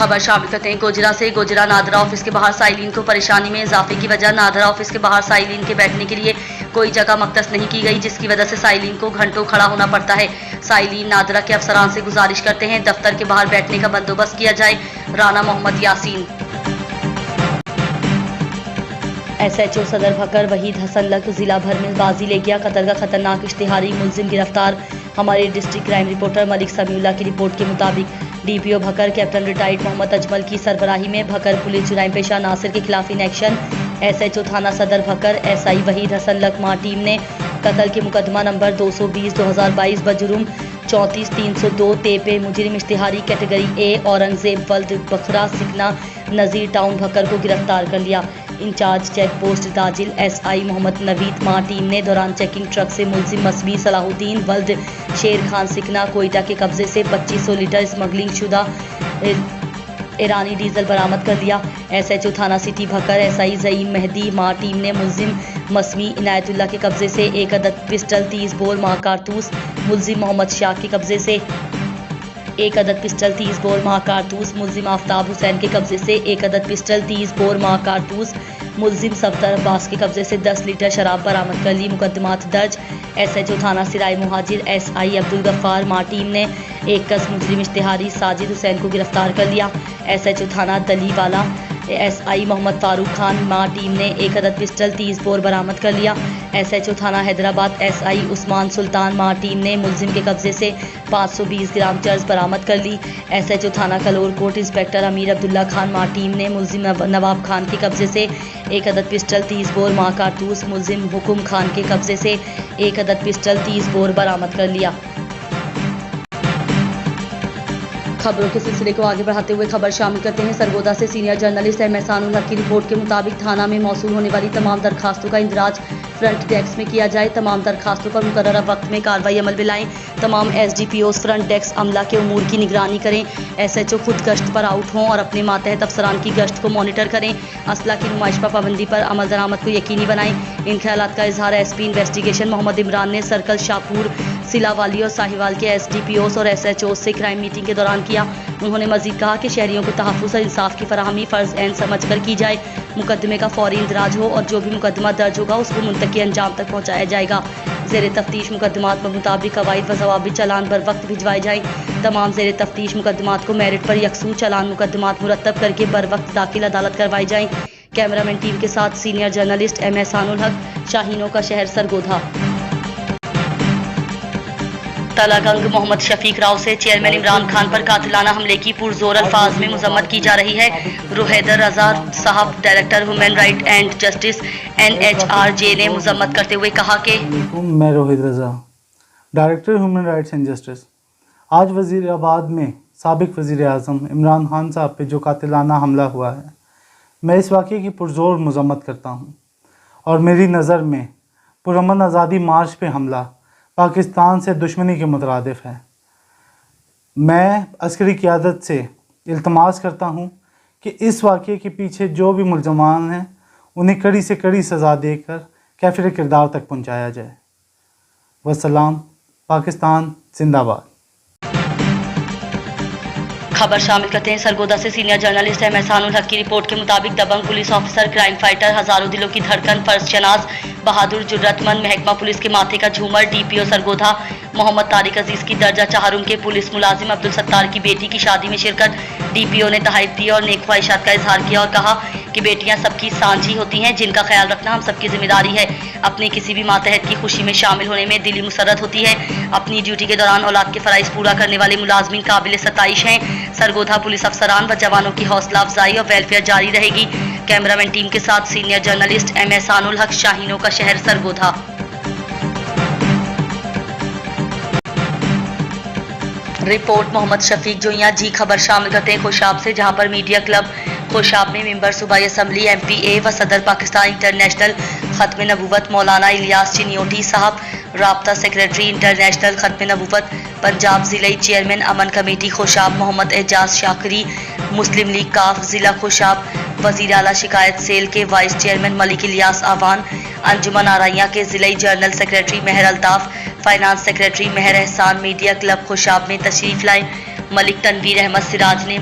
खबर शामिल करते हैं गोजरा से। गोजरा नादरा ऑफिस के बाहर साइलिन को परेशानी में इजाफे की वजह नादरा ऑफिस के बाहर साइलिन के बैठने के लिए कोई जगह मख्तस नहीं की गई, जिसकी वजह से साइलिन को घंटों खड़ा होना पड़ता है। साइलिन नादरा के अफसरान से गुजारिश करते हैं दफ्तर के बाहर बैठने का बंदोबस्त किया जाए। राना मोहम्मद यासीन। SHO सदर भकर वहीद हसन लक जिला भर में बाजी ले गया। कत्ल का खतरनाक इश्तिहारी मुलजिम गिरफ्तार। हमारे district crime reporter Malik Samiullah की रिपोर्ट के मुताबिक DPO Bhakkar captain retired Mohammad Ajmal की सरबराही में भकर पुलिस जुराइम पेशा नासिर के खिलाफ इन एक्शन। SHO थाना सदर भकर SI वहीद हसन लक मां टीम ने कत्ल के मुकदमा नंबर 220/2022 बजुर्म 34-302 तेपे मुजरिम इश्तिहारी कैटेगरी A औरंगजेब वल्द बखरा सिकना नज़ीर टाउन भकर को गिरफ्तार कर लिया। Incharge check post Dajal SI Mohammad Naveed मां टीम ने दौरान चेकिंग ट्रक से मुलजिम मसबी सलाहुद्दीन वल्द शेर खान सिकना कोयटा के कब्जे से 2500 लीटर स्मगलिंग शुदा ईरानी डीजल बरामद कर लिया। SHO थाना सिटी भकर SI ज़ईम मेहदी मां टीम ने मुलजिम मसमी इनायतुल्लाह के कब्जे से 1 अदद पिस्टल 30 बोर मां कारतूस, मुलजिम मोहम्मद शाह के कब्जे से 1 अदद पिस्टल 30 बोर मां कारतूस, मुलजिम आफ्ताब हुसैन के कब्जे से 1 अदद पिस्टल 30 बोर मां कारतूस, मुलजिम सफ्तर अब्बास के कब्जे से 10 लीटर शराब बरामद कर ली। मुकदमात दर्ज। SHO थाना सिराय मुहाजिर SI अब्दुल गफ्फार मां टीम ने एक कस मुजरिम इश्तिहारी साजिद हुसैन को गिरफ्तार कर लिया। SHO थाना दलीवाला SI मोहम्मद फारूक खान मां टीम ने 1 अदद पिस्टल 30 बोर बरामद कर लिया। SHO थाना हैदराबाद SI उस्मान सुल्तान मां टीम ने मुलजिम के कब्जे से 520 ग्राम चर्स बरामद कर ली। SHO थाना कलोर कोट इंस्पेक्टर अमीर अब्दुल्ला खान मां टीम ने मुलजिम नवाब खान के कब्जे से 1 अदद पिस्टल 30 बोर मां कारतूस, मुलजिम हुकुम खान के कब्जे से 1 अदद पिस्टल 30 बोर बरामद कर लिया। खबरों के सिलसिले को आगे बढ़ाते हुए खबर शामिल करते हैं सरगोदा से। सीनियर जर्नलिस्ट एहसानुल हक की रिपोर्ट के मुताबिक थाना में मौसूल होने वाली तमाम दरखास्तों का इंदराज फ्रंट डेस्क में किया जाए। तमाम दरखास्तों पर मुकर्ररा वक्त में कार्रवाई अमल में लाएं। तमाम SDPOs फ्रंट डेस्क अमला के उमूर की निगरानी करें। SHO खुद गश्त पर आउट हों और अपने मातहत अफसरान की गश्त को मॉनिटर करें। असला की नुमाइश पर पाबंदी पर अमल दरामद को यकीनी बनाएं। इन ख्यालात का इजहार SP इन्वेस्टिगेशन मोहम्मद इमरान ने सर्कल शाहपुर, सिलावाली और साहिवाल के SDPOs और SHOs से क्राइम मीटिंग के दौरान किया। उन्होंने मजीद कहा कि शहरियों को तहफ़्फ़ुज़ और इंसाफ की फराहमी फ़र्ज़ ऐन समझ कर की जाए। मुकदमे का फौरी इंदराज हो और जो भी मुकदमा दर्ज होगा उसको मुंतकी अंजाम तक पहुँचाया जाएगा। ज़ेरे तफ्तीश मुकदमात में मुताबिक कवायद व ज़वाबित चालान बर वक्त भिजवाए जाएँ। तमाम ज़ेरे तफ्तीश मुकदमात को मेरिट पर यकसूर चालान मुकदमात मुरतब करके बर वक्त दाखिल अदालत करवाए जाएँ। कैमरामैन टीम के साथ सीनियर जर्नलिस्ट M एहसानुल हक, शाहीनों का शहर सरगोधा। तलागंग मोहम्मद शफीक राव से चेयरमैन इमरान खान पर कातिलाना हमले की पुरजोर अल्फाज में मजम्मत की जा रही है। रुहैदर Raza sahab director human right and justice NHRJ ने मजम्मत करते हुए कहा कि मैं Rohit Raza director human rights and justice आज वज़ीराबाद में साबिक वज़ीर आज़म इमरान खान साहब पे जो कातिलाना हमला हुआ है, मैं इस वाक़े की पुरजोर मजम्मत करता हूँ और मेरी नज़र में पुरअमन आज़ादी मार्च पे हमला पाकिस्तान से दुश्मनी के मुतरादिफ है। मैं अस्करी क़यादत से इल्तमास करता हूँ कि इस वाक़े के पीछे जो भी मुलज़मान हैं उन्हें कड़ी से कड़ी सज़ा देकर काफ़िर किरदार तक पहुँचाया जाए। वस्सलाम। पाकिस्तान जिंदाबाद। खबर शामिल करते हैं सरगोदा से। सीनियर जर्नलिस्ट एहसानुल हक की रिपोर्ट के मुताबिक दबंग पुलिस ऑफिसर, क्राइम फाइटर, हजारों दिलों की धड़कन, फर्ज शनाज, बहादुर, जुर्रतमंद, महकमा पुलिस के माथे का झूमर, DPO सरगोधा मोहम्मद तारिक अजीज की दर्जा चाहरुम के पुलिस मुलाजिम अब्दुल सत्तार की बेटी की शादी में शिरकत। DPO ने तहाइफ दी और नेक ख्वाहिशात का इजहार किया और कहा कि बेटियां सबकी सांझी होती हैं, जिनका ख्याल रखना हम सबकी जिम्मेदारी है। अपनी किसी भी मातहत की खुशी में शामिल होने में दिली मुसरत होती है। अपनी ड्यूटी के दौरान औलाद के फराइज पूरा करने वाले मुलाजमीन काबिल सताइश हैं। सरगोधा पुलिस अफसरान व जवानों की हौसला अफजाई और वेलफेयर जारी रहेगी। कैमरामैन टीम के साथ सीनियर जर्नलिस्ट M एहसानुल हक, शाहीनों का शहर सरगोधा। रिपोर्ट मोहम्मद शफीक जोइया जी। खबर शामिल करते हैं खुशाब से, जहां पर मीडिया क्लब खुशाब में मेंबर सूबाई असम्बली MPA व सदर पाकिस्तान इंटरनेशनल खत्म नबूवत मौलाना इलियास चिनियोटी साहब, राब्ता सेक्रेटरी इंटरनेशनल खत्म नबूवत पंजाब ज़िले चेयरमैन अमन कमेटी खुशाब मोहम्मद एजाज शाकरी, मुस्लिम लीग काफ ज़िला खुशाब, वज़ीर आला शिकायत सेल के वाइस चेयरमैन मलिक इलियास आवान, अंजुमन आराइया के ज़िले जनरल सेक्रेटरी महर अल्ताफ़, फाइनेंस सेक्रेटरी महर एहसान मीडिया क्लब खुशाब में तशरीफ़ लाए। मलिक तनवीर अहमद सिराज ने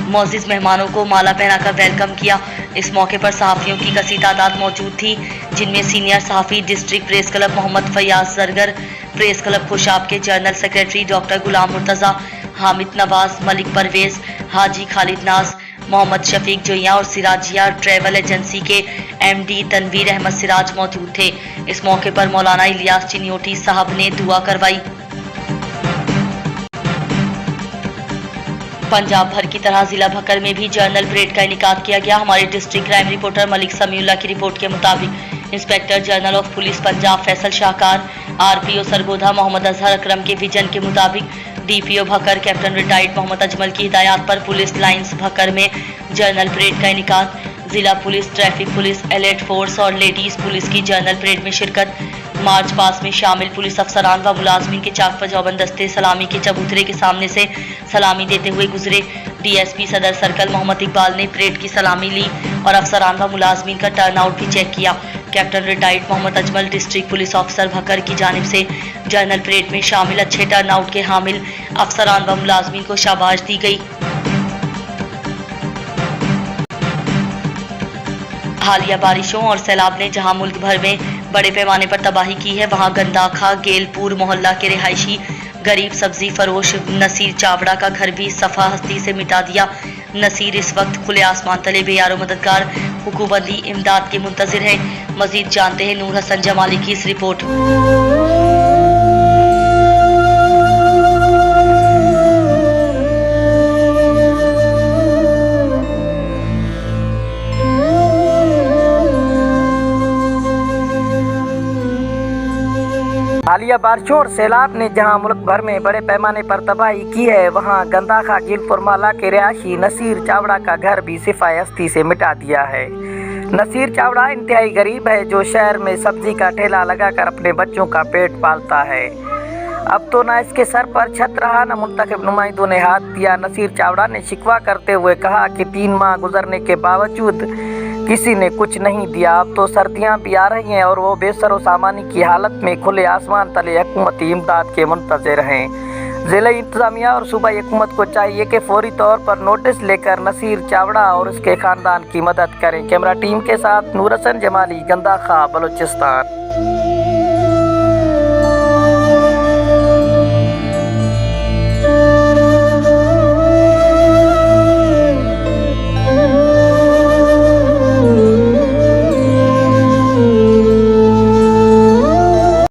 मौजिज़ मेहमानों को माला पहनाकर वेलकम किया। इस मौके पर सहाफ़ियों की कसी तादाद मौजूद थी, जिनमें सीनियर सहाफ़ी district press club Mohammad Fayaz Zargar, press club Khushab के general secretary doctor Ghulam Murtaza, Hamid Nawaz, Malik Parvez, Haji Khalid Naz, Mohammad Shafiq Joiya और सिराजिया ट्रैवल एजेंसी के MD तनवीर अहमद सिराज मौजूद थे। इस मौके पर मौलाना इलियास चिन्योटी साहब ने दुआ करवाई। पंजाब भर की तरह जिला भक्कर में भी जर्नल परेड का इनेकाद किया गया। हमारे district crime reporter Malik Samiullah की रिपोर्ट के मुताबिक inspector general of police Punjab Faisal Shahkar, RPO Sargodha Mohammad Azhar Akram के विजन के मुताबिक DPO Bhakkar captain retired Mohammad Ajmal की हिदायत पर पुलिस लाइंस भक्कर में जर्नल परेड का इनेकाद। जिला police, traffic police, alert force और लेडीज पुलिस की जर्नल परेड में शिरकत। मार्च पास में शामिल पुलिस अफसरान व मुलाजमीन के चाक पजौबन दस्ते सलामी के चबूतरे के सामने से सलामी देते हुए गुजरे। DSP सदर सर्कल मोहम्मद इकबाल ने परेड की सलामी ली और अफसरान व मुलाजमीन का टर्न आउट भी चेक किया। Captain retired Mohammad Ajmal district police officer Bhakkar की जानिब से जर्नल परेड में शामिल अच्छे टर्न आउट के हामिल अफसरान व मुलाजमीन को शाबाश दी गई। हालिया बारिशों और सैलाब ने जहां मुल्क भर में बड़े पैमाने पर तबाही की है, वहां गंदाखा गेलपुर मोहल्ला के रिहायशी गरीब सब्जी फरोश नसीर चावड़ा का घर भी सफा हस्ती से मिटा दिया। नसीर इस वक्त खुले आसमान तले बेयारो मददगार हुकूमती इमदाद के मुंतजिर है। मजीद जानते हैं नूर हसन जमाली की इस रिपोर्ट। हालिया बारिशों और सैलाब ने जहां मुल्क भर में बड़े पैमाने पर तबाही की है, वहां गंदाखा गिलपुर माला के रिहायशी नसीर चावड़ा का घर भी सिफाए हस्ती से मिटा दिया है। नसीर चावड़ा इंतहाई गरीब है, जो शहर में सब्जी का ठेला लगाकर अपने बच्चों का पेट पालता है। अब तो न इसके सर पर छत रहा, न मुंतखब नुमाइंदों ने हाथ दिया। नसीर चावड़ा ने शिकवा करते हुए कहा कि 3 माह गुजरने के बावजूद किसी ने कुछ नहीं दिया। अब तो सर्दियां भी आ रही हैं और वो बेसरो सामानी की हालत में खुले आसमान तले हुकूमती इमदाद के मुंतज़िर हैं। ज़िला इंतज़ामिया और सूबाई हुकूमत को चाहिए कि फौरी तौर पर नोटिस लेकर नसीर चावड़ा और उसके ख़ानदान की मदद करें। कैमरा टीम के साथ नूर हसन जमाली, गंदाखा, बलूचिस्तान।